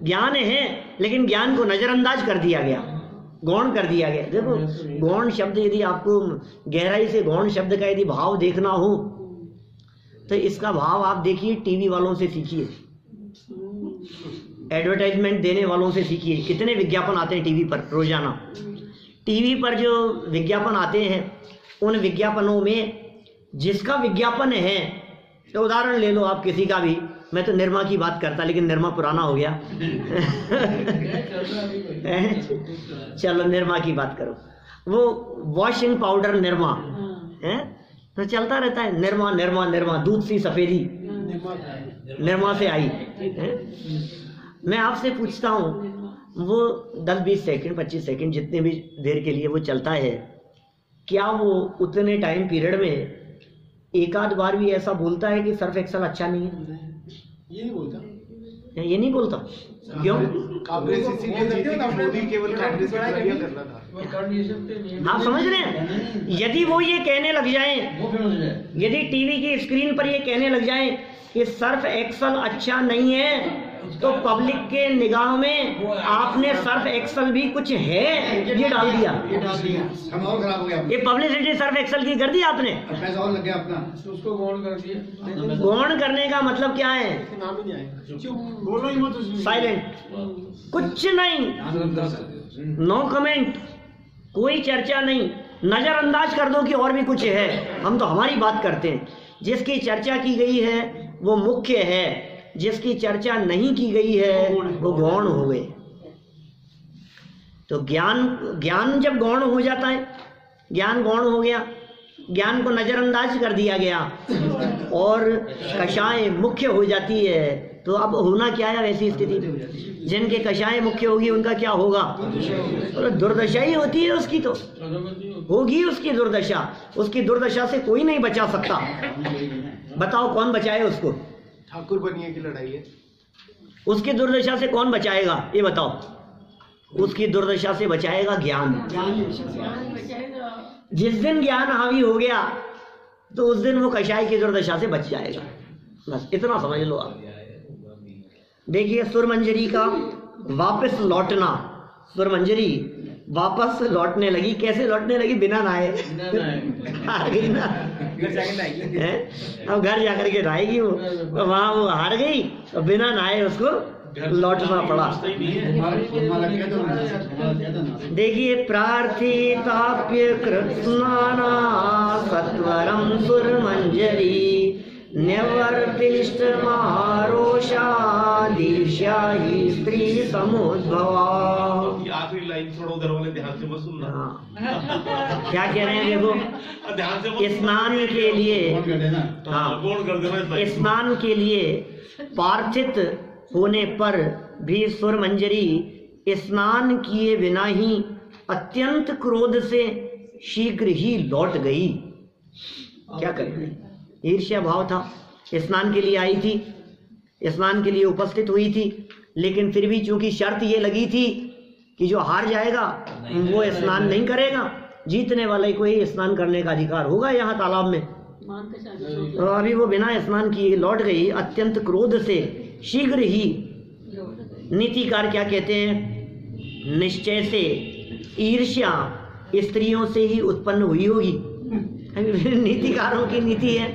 ज्ञान है लेकिन ज्ञान को नजरअंदाज कर दिया गया, गौण कर दिया गया। देखो, गौण शब्द यदि आपको गहराई से गौण शब्द का यदि भाव देखना हो तो इसका भाव आप देखिए टीवी वालों से सीखिए, एडवर्टाइजमेंट देने वालों से सीखिए। कितने विज्ञापन आते हैं टीवी पर रोजाना। टीवी पर जो विज्ञापन आते हैं उन विज्ञापनों में जिसका विज्ञापन है तो उदाहरण ले लो आप किसी का भी, मैं तो निरमा की बात करता, लेकिन निरमा पुराना हो गया। चलो निरमा की बात करो, वो वॉशिंग पाउडर निरमा है तो चलता रहता है, निरमा निरमा निरमा, दूध सी सफेदी निरमा से आई है? मैं आपसे पूछता हूँ, वो 10-20 सेकंड 25 सेकंड जितने भी देर के लिए वो चलता है, क्या वो उतने टाइम पीरियड में एक आध बार भी ऐसा बोलता है कि सर्फ एक्सेल अच्छा नहीं है? ये नहीं बोलता। ये नहीं बोलता, क्यों? कांग्रेस इसीलिए जीती कि मोदी केवल कांग्रेस की बढ़िया कर रहा था। आप समझ रहे हैं? यदि वो ये कहने लग जाएं, यदि टीवी की स्क्रीन पर ये कहने लग जाएं कि सर्फ एक्सेल अच्छा नहीं है, तो पब्लिक के निगाह में आपने सर्फ एक्सेल भी कुछ है ये डाल दिया, हम और खराब हो गया। ये पब्लिसिटी सर्फ एक्सेल की कर दी आपने, पैसा और लग गया अपना, उसको गौण कर दिया। गौण करने का मतलब क्या है? नाम ही नहीं आएगा, बोलो ही मत, साइलेंट, कुछ नहीं, नो कमेंट, कोई चर्चा नहीं, नजरअंदाज कर दो कि और भी कुछ है। हम तो हमारी बात करते हैं, जिसकी चर्चा की गई है वो मुख्य है, जिसकी चर्चा नहीं की गई है वो गौण हो गए। तो ज्ञान जब गौण हो जाता है, ज्ञान गौण हो गया, ज्ञान को नजरअंदाज कर दिया गया और कषाय मुख्य हो जाती है, तो अब होना क्या है वैसी स्थिति? जिनके कषाय मुख्य होगी उनका क्या होगा? तो दुर्दशा ही होती है उसकी, तो होगी उसकी दुर्दशा। उसकी दुर्दशा से कोई नहीं बचा सकता। बताओ कौन बचाए उसको? ठाकुर बनिए की लड़ाई है। उसकी दुर्दशा से कौन बचाएगा ये बताओ? उसकी दुर्दशा से बचाएगा ज्ञान। जिस दिन ज्ञान हावी हो गया तो उस दिन वो कषाय की दुर्दशा से बच जाएगा। बस इतना समझ लो आप। देखिए सुरमंजरी का वापस लौटना, सुरमंजरी वापस लौटने लगी। कैसे लौटने लगी? बिना नहाए हार गई ना, अब घर जाकर के नहाएगी वो, वहां वो हार गई और बिना नहाए उसको लौटना पड़ा। देखिए प्रार्थिताप्य कृत्स्नाना सत्वरम सुरमंजरी न्यवर्तिष्ठ महारोषा दीर्ष्या ही स्त्री समुद्भवा। आखिरी लाइन थोड़ा उधर वाले ध्यान से बस सुनना। क्या कह रहे हैं देखो, ध्यान से स्नान के लिए, हाँ स्नान के लिए पार्थित होने पर भी सुरमंजरी स्नान किए बिना ही अत्यंत क्रोध से शीघ्र ही लौट गई। क्या करें? ईर्ष्या भाव था, स्नान के लिए आई थी, स्नान के लिए उपस्थित हुई थी, लेकिन फिर भी चूंकि शर्त ये लगी थी कि जो हार जाएगा वो स्नान नहीं करेगा, जीतने वाले को ही स्नान करने का अधिकार होगा यहाँ तालाब में। तो अभी वो बिना स्नान किए लौट गई अत्यंत क्रोध से शीघ्र ही। नीतिकार क्या कहते हैं? निश्चय से ईर्ष्या स्त्रियों से ही उत्पन्न हुई होगी। नीतिकारों की नीति है,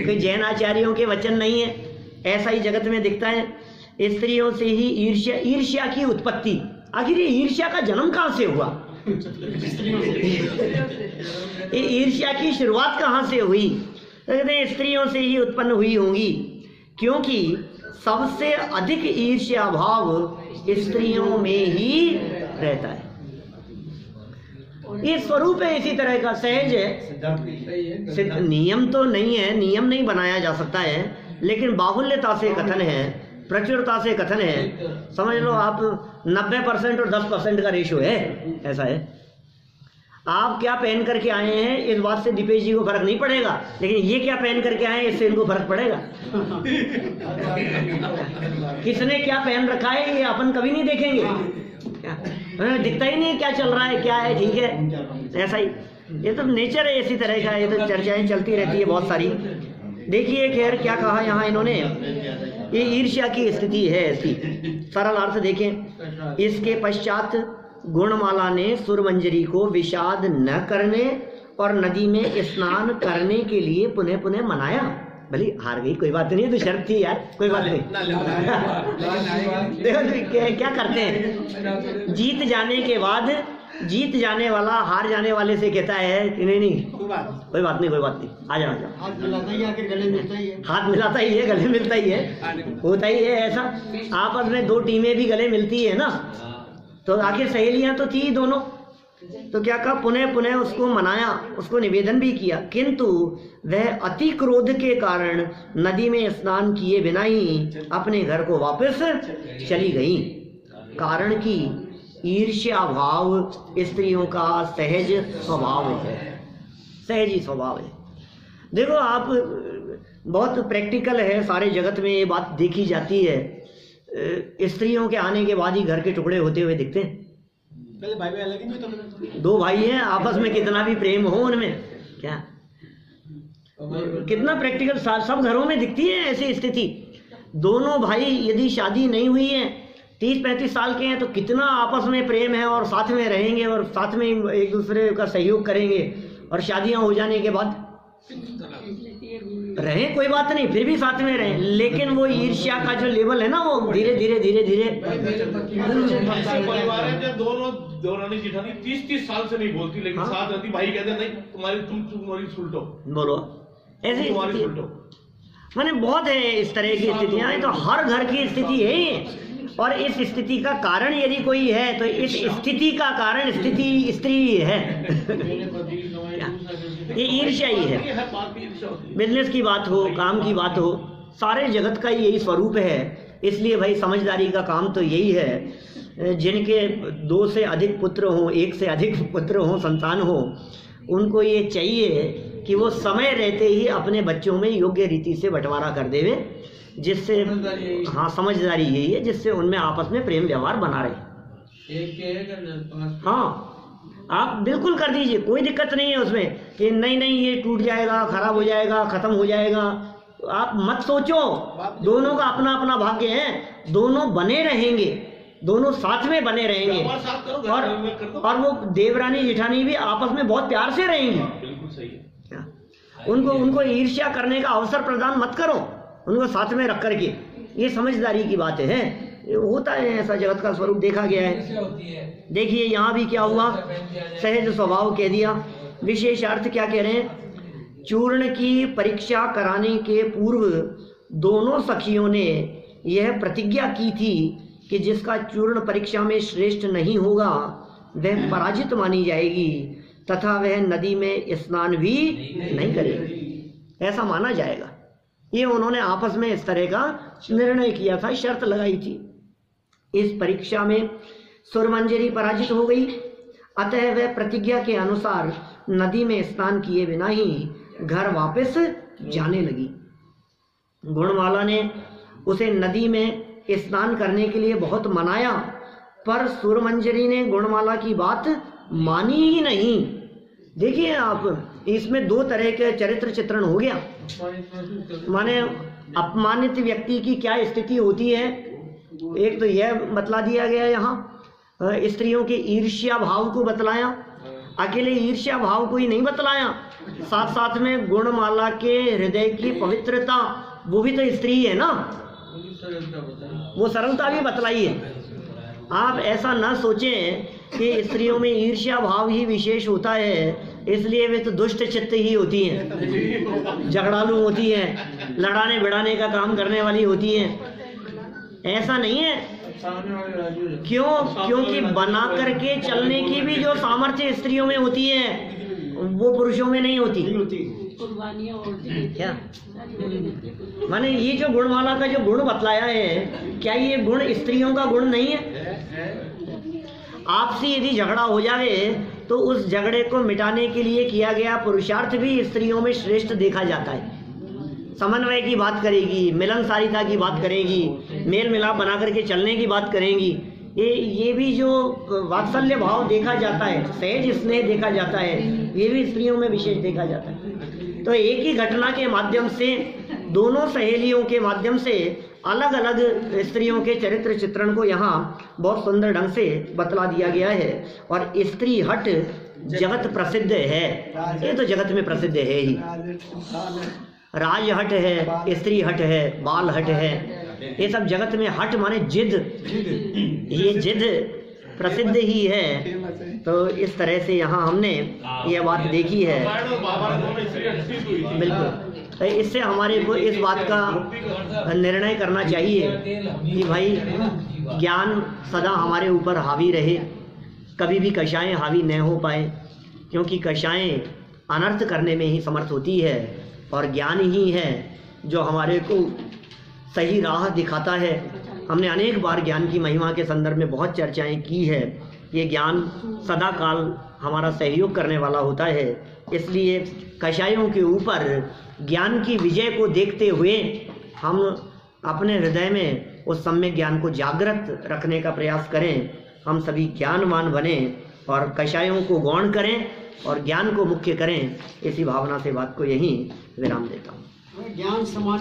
कोई जैन आचार्यों के वचन नहीं है, ऐसा ही जगत में दिखता है। स्त्रियों से ही ईर्ष्या, ईर्ष्या की उत्पत्ति, आखिर ये ईर्ष्या का जन्म कहाँ से हुआ? ईर्ष्या की शुरुआत कहाँ से हुई? कहते हैं स्त्रियों से ही उत्पन्न हुई होंगी, क्योंकि सबसे अधिक ईर्ष्या भाव स्त्रियों में ही रहता है। ये स्वरूप है इसी तरह का, सहज है। नियम तो नहीं है, नियम नहीं बनाया जा सकता है, लेकिन बाहुल्यता से कथन है, प्रचुरता से कथन है। समझ लो आप 90% और 10% का रेशो है, ऐसा है। आप क्या पहन करके आए हैं इस बात से दीपेश जी को फर्क नहीं पड़ेगा, लेकिन ये क्या पहन करके आए हैं इससे इनको फर्क पड़ेगा। किसने क्या पहन रखा है ये अपन कभी नहीं देखेंगे, दिखता ही नहीं क्या चल रहा है, क्या है, ठीक है, ऐसा ही। ये तो नेचर है इसी तरह का, ये तो चर्चाएं चलती रहती है बहुत सारी। देखिए खैर क्या कहा यहाँ इन्होंने, ये ईर्ष्या की स्थिति है इसकी। सरल अर्थ देखें, इसके पश्चात गुणमाला ने सुरमंजरी को विषाद न करने और नदी में स्नान करने के लिए पुनः पुनः मनाया। भले हार गई कोई बात नहीं, तो शर्त थी यार, कोई बात नहीं। देखो क्या करते हैं, जीत जाने के बाद जीत जाने वाला हार जाने वाले से कहता है कि नहीं नहीं कोई बात नहीं आ जाओ, हाथ मिलाता ही है, गले मिलता ही है, हाथ मिलाता ही है, गले मिलता ही है, होता ही है ऐसा। आपस में दो टीमें भी गले मिलती है ना, तो आखिर सहेलियां तो थी दोनों, तो क्या कहा, पुनः उसको मनाया, उसको निवेदन भी किया, किंतु वह अति क्रोध के कारण नदी में स्नान किए बिना ही अपने घर को वापस चली गई। कारण कि ईर्ष्या भाव स्त्रियों का सहज स्वभाव है, सहज ही स्वभाव है। देखो आप, बहुत प्रैक्टिकल है, सारे जगत में ये बात देखी जाती है, स्त्रियों के आने के बाद ही घर के टुकड़े होते हुए दिखते हैं। पहले भाई अलग ही नहीं तो दो भाई हैं, आपस में कितना भी प्रेम हो उनमें, क्या कितना प्रैक्टिकल सब घरों में दिखती है ऐसी स्थिति। दोनों भाई यदि शादी नहीं हुई है, 30-35 साल के हैं, तो कितना आपस में प्रेम है और साथ में रहेंगे और साथ में एक दूसरे का सहयोग करेंगे, और शादियां हो जाने के बाद रहें कोई बात नहीं, फिर भी साथ में रहें, लेकिन वो ईर्ष्या का जो लेवल है ना, वो धीरे धीरे परिवार है जब दोनों दौरानी जिठानी 30 साल से नहीं बोलती, लेकिन साथ रहती, भाई कहते नहीं तुम्हारी सुलटो बोलो, ऐसी सुलटो। मैंने बहुत है इस तरह की स्थितियां, तो हर घर की स्थिति है ये। और इस स्थिति का कारण यदि कोई है, तो इस स्थिति का कारण स्त्री है। ये ईर्ष्या ही है। बिजनेस की बात हो, काम की बात हो, सारे जगत का यही स्वरूप है। इसलिए भाई समझदारी का काम तो यही है, जिनके 2 से अधिक पुत्र हों, 1 से अधिक पुत्र हों, संतान हो, उनको ये चाहिए कि वो समय रहते ही अपने बच्चों में योग्य रीति से बंटवारा कर देवे, जिससे हाँ समझदारी यही है, जिससे उनमें आपस में प्रेम व्यवहार बना रहे। हाँ आप बिल्कुल कर दीजिए, कोई दिक्कत नहीं है उसमें कि नहीं ये टूट जाएगा, खराब हो जाएगा, खत्म हो जाएगा, आप मत सोचो। दोनों का अपना अपना भाग्य है, दोनों बने रहेंगे, दोनों साथ में बने रहेंगे, और वो देवरानी जेठानी भी आपस में बहुत प्यार से रहेंगी। बिल्कुल सही है। उनको ईर्ष्या करने का अवसर प्रदान मत करो, उनको साथ में रख करके, ये समझदारी की बात है। होता है ऐसा, जगत का स्वरूप देखा गया है। देखिए यहाँ भी क्या हुआ, सहज स्वभाव कह दिया। विशेष अर्थ क्या कह रहे हैं, चूर्ण की परीक्षा कराने के पूर्व दोनों सखियों ने यह प्रतिज्ञा की थी कि जिसका चूर्ण परीक्षा में श्रेष्ठ नहीं होगा वह पराजित मानी जाएगी तथा वह नदी में स्नान भी नहीं करेगी, ऐसा माना जाएगा। ये उन्होंने आपस में इस तरह का निर्णय किया था, शर्त लगाई थी। इस परीक्षा में सुरमंजरी पराजित हो गई, अतः वह प्रतिज्ञा के अनुसार नदी में स्नान किए बिना ही घर वापस जाने लगी। गुणमाला ने उसे नदी में स्नान करने के लिए बहुत मनाया, पर सुरमंजरी ने गुणमाला की बात मानी ही नहीं। देखिए आप, इसमें 2 तरह के चरित्र चित्रण हो गया। माने अपमानित व्यक्ति की क्या स्थिति होती है, एक तो यह बतला दिया गया यहाँ, स्त्रियों के ईर्ष्या भाव को बतलाया। अकेले ईर्ष्या भाव को ही नहीं बतलाया, साथ साथ में गुणमाला के हृदय की पवित्रता, वो भी तो स्त्री है ना, वो सरलता भी बतलाई है। आप ऐसा ना सोचें कि स्त्रियों में ईर्ष्या भाव ही विशेष होता है, इसलिए वे तो दुष्ट चित्त ही होती हैं, झगड़ालू होती हैं, लड़ाने भिड़ाने का काम करने वाली होती हैं। ऐसा नहीं है, क्योंकि बना करके चलने की भी जो सामर्थ्य स्त्रियों में होती है वो पुरुषों में नहीं होती। क्या माने ये जो गुणमाला का जो गुण बतलाया है, क्या ये गुण स्त्रियों का गुण नहीं है? आपसे यदि झगड़ा हो जाए तो उस झगड़े को मिटाने के लिए किया गया पुरुषार्थ भी स्त्रियों में श्रेष्ठ देखा जाता है। समन्वय की बात करेगी, मिलनसारिता की बात करेगी, मेल मिलाप बना करके चलने की बात करेंगी। ये भी जो वात्सल्य भाव देखा जाता है, सहज स्नेह देखा जाता है, ये भी स्त्रियों में विशेष देखा जाता है। तो एक ही घटना के माध्यम से, दोनों सहेलियों के माध्यम से अलग अलग स्त्रियों के चरित्र चित्रण को यहाँ बहुत सुंदर ढंग से बतला दिया गया है। और स्त्री हट जगत प्रसिद्ध है, ये तो जगत में प्रसिद्ध है ही। राज हट है, स्त्री हट है, बाल हट है, ये सब जगत में हट माने जिद, ये जिद प्रसिद्ध ही है। तो इस तरह से यहाँ हमने ये बात देखी है। बिल्कुल, तो इससे हमारे को इस बात का निर्णय करना चाहिए कि भाई ज्ञान सदा हमारे ऊपर हावी रहे, कभी भी कषायें हावी न हो पाए, क्योंकि कषायें अनर्थ करने में ही समर्थ होती है और ज्ञान ही है जो हमारे को सही राह दिखाता है। हमने अनेक बार ज्ञान की महिमा के संदर्भ में बहुत चर्चाएं की है। ये ज्ञान सदा काल हमारा सहयोग करने वाला होता है, इसलिए कषायों के ऊपर ज्ञान की विजय को देखते हुए हम अपने हृदय में उस सम्यक ज्ञान को जागृत रखने का प्रयास करें। हम सभी ज्ञानवान बने और कषायों को गौण करें और ज्ञान को मुख्य करें। इसी भावना से बात को यहीं विराम देता हूँ। ज्ञान समान